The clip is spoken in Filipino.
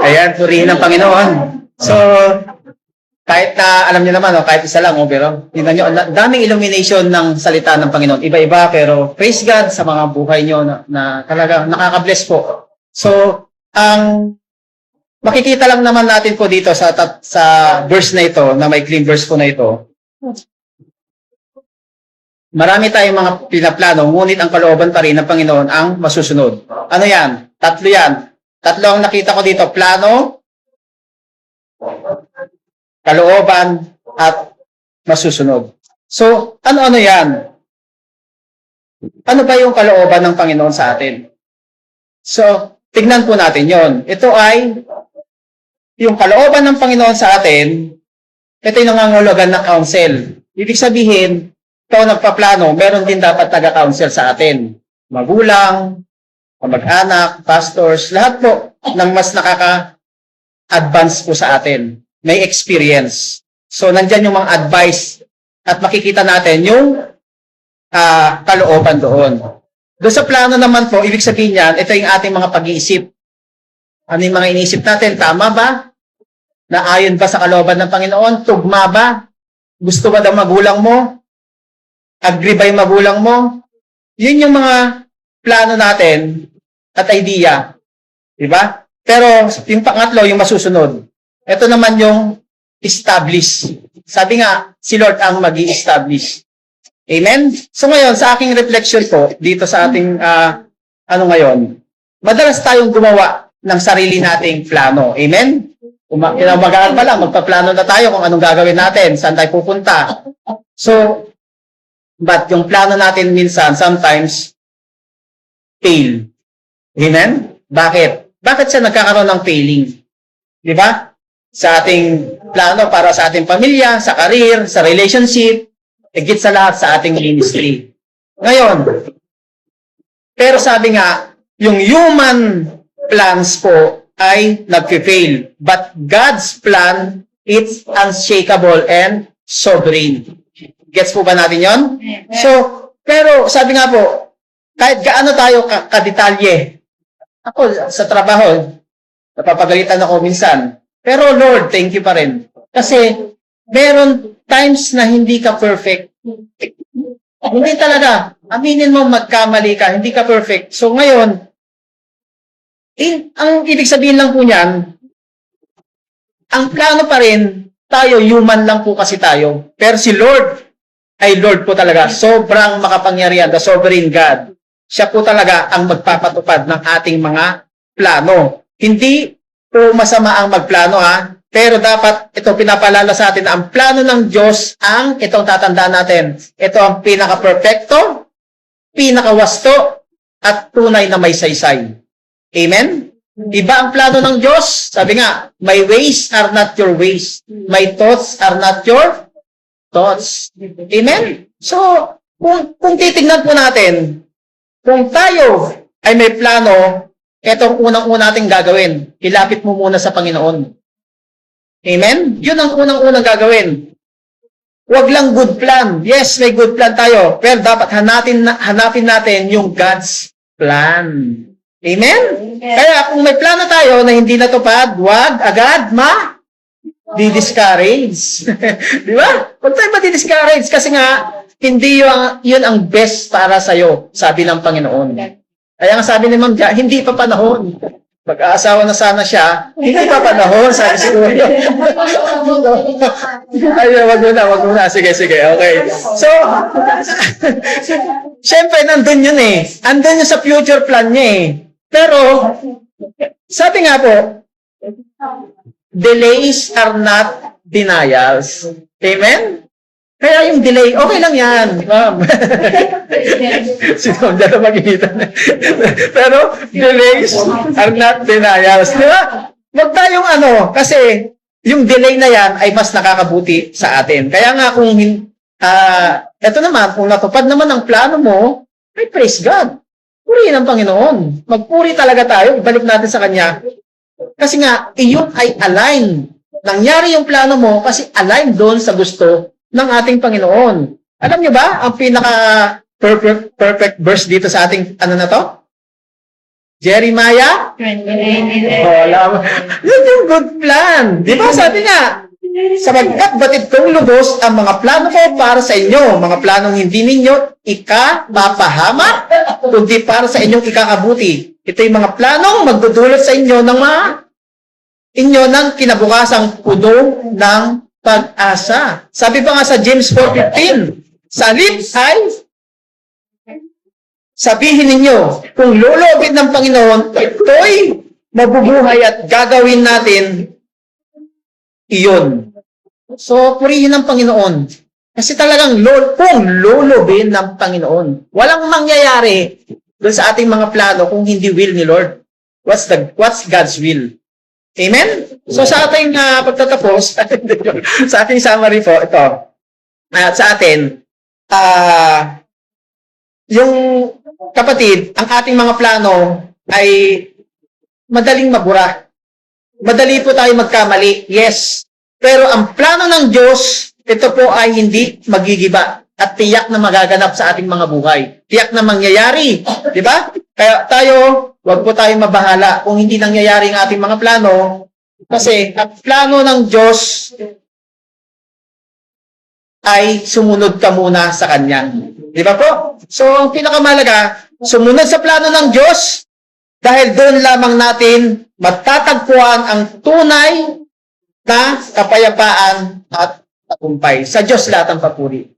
Ayan, purihin ng Panginoon. So, kahit na, alam niyo naman, kahit isa lang, pero tingnan niyo, daming illumination ng salita ng Panginoon. Iba-iba, pero praise God sa mga buhay niyo na talaga nakaka-bless po. So, ang makikita lang naman natin po dito sa verse na ito, na may clean verse po na ito, marami tayong mga pinaplano, ngunit ang kalooban pa rin ng Panginoon ang masusunod. Ano yan? Tatlo yan. Tatlo ang nakita ko dito. Plano, kalooban, at masusunod. So, ano-ano yan? Ano ba yung kalooban ng Panginoon sa atin? So, tignan po natin yon. Ito ay yung kalooban ng Panginoon sa atin. Ito yung nangangahulugan ng counsel. Ibig sabihin, ikaw nagpaplano, meron din dapat taga-counsel sa atin. Magulang, kamag-anak, pastors, lahat po ng mas nakaka-advance po sa atin. May experience. So, nandyan yung mga advice at makikita natin yung kalooban doon. Doon sa plano naman po, ibig sabihin yan, ito yung ating mga pag-iisip. Ano yung mga iniisip natin? Tama ba? Naayon ba sa kalooban ng Panginoon? Tugma ba? Gusto ba daw magulang mo? Agree ba yung magulang mo? Yun yung mga plano natin at idea. Diba? Pero yung pangatlo, yung masusunod. Ito naman yung establish. Sabi nga, si Lord ang mag-i-establish. Amen? So ngayon, sa aking reflection po, dito sa ating, ngayon, madalas tayong gumawa ng sarili nating plano. Amen? Kinamagaan pa lang, magpaplano na tayo kung anong gagawin natin, saan tayo pupunta. So, but yung plano natin minsan, sometimes, fail. Amen? Bakit? Bakit siya nagkakaroon ng failing? Di ba? Sa ating plano para sa ating pamilya, sa career, sa relationship, higit sa lahat sa ating ministry. Ngayon, pero sabi nga, yung human plans po ay nag-fail. But God's plan, it's unshakable and sovereign. Gets po ba natin yon? So, pero sabi nga po, kahit gaano tayo kadetalye, ako sa trabaho, napapagalitan ako minsan. Pero Lord, thank you pa rin. Kasi meron times na hindi ka perfect. Hindi talaga. Aminin mo, magkamali ka, hindi ka perfect. So ngayon, ang ibig sabihin lang po niyan, ang plano pa rin, tayo, human lang po kasi tayo. Pero si Lord, ay Lord po talaga, sobrang makapangyarihan, the sovereign God. Siya po talaga ang magpapatupad ng ating mga plano. Hindi po masama ang magplano pero dapat ito pinapalala sa atin, ang plano ng Diyos ang itong tatandaan natin. Ito ang pinaka-perfecto, pinaka-wasto, at tunay na may saysay. Amen? Iba ang plano ng Diyos. Sabi nga, my ways are not your ways. My thoughts are not your thoughts. Amen? So, kung titignan po natin, kung tayo ay may plano, itong unang-una nating gagawin, ilapit mo muna sa Panginoon. Amen? Yun ang unang-unang gagawin. Huwag lang good plan. Yes, may good plan tayo, pero dapat hanapin natin yung God's plan. Amen? Kaya kung may plano tayo na hindi natupad, huwag agad di-discourage. Di ba? Huwag tayo ma-discourage kasi nga, hindi yun ang best para sa'yo, sabi ng Panginoon. Kaya nga sabi ni Ma'am Ja, hindi pa panahon. Pag-aasawa na sana siya, hindi pa panahon, sabi siguro. Ay, wag mo na. Sige, okay. So, syempre, nandun yun Andun yun sa future plan niya Pero, sabi nga po, delays are not denials. Amen? Kaya yung delay, okay lang yan, ma'am. Sino dala mag-iitan. Pero, delays are not denials. Di ba? Huwag tayong kasi yung delay na yan ay mas nakakabuti sa atin. Kaya nga kung, eto naman, kung natupad naman ang plano mo, ay praise God. Purihin ang Panginoon. Magpuri talaga tayo, ibalik natin sa Kanya. Kasi nga, iyon ay align. Nangyari yung plano mo kasi align doon sa gusto ng ating Panginoon. Alam nyo ba, ang pinaka-perfect verse dito sa ating, na to? Jeremiah? 29:11. Wala. Yun yung good plan. Di ba sabi nga, sapagkat batid kong lubos ang mga plano ko para sa inyo, mga planong hindi ninyo ikapapahamak, kundi para sa inyong ikakabuti. Ito yung mga planong magdudulot sa inyo ng kinabukasang puno ng pag-asa. Sabi pa nga sa James 4:15, sa halip ay sabihin ninyo, kung lulobin ng Panginoon, ito'y mabubuhay at gagawin natin iyon. So, purihin ng Panginoon. Kasi talagang kung lulobin ng Panginoon, walang mangyayari doon sa ating mga plano kung hindi will ni Lord. What's God's will? Amen? So, sa ating pagtatapos, sa ating summary po, ito, sa atin, yung kapatid, ang ating mga plano ay madaling mabura. Madali po tayo magkamali, yes. Pero ang plano ng Diyos, ito po ay hindi magigiba at tiyak na magaganap sa ating mga buhay. Tiyak na mangyayari. Di ba? Kaya tayo, wag po tayong mabahala kung hindi nangyayari ang ating mga plano. Kasi ang plano ng Diyos ay sumunod ka muna sa Kanya. Di ba po? So, ang pinakamalaga, sumunod sa plano ng Diyos dahil doon lamang natin matatagpuan ang tunay na kapayapaan at tagumpay. Sa Diyos lahat ang papuri.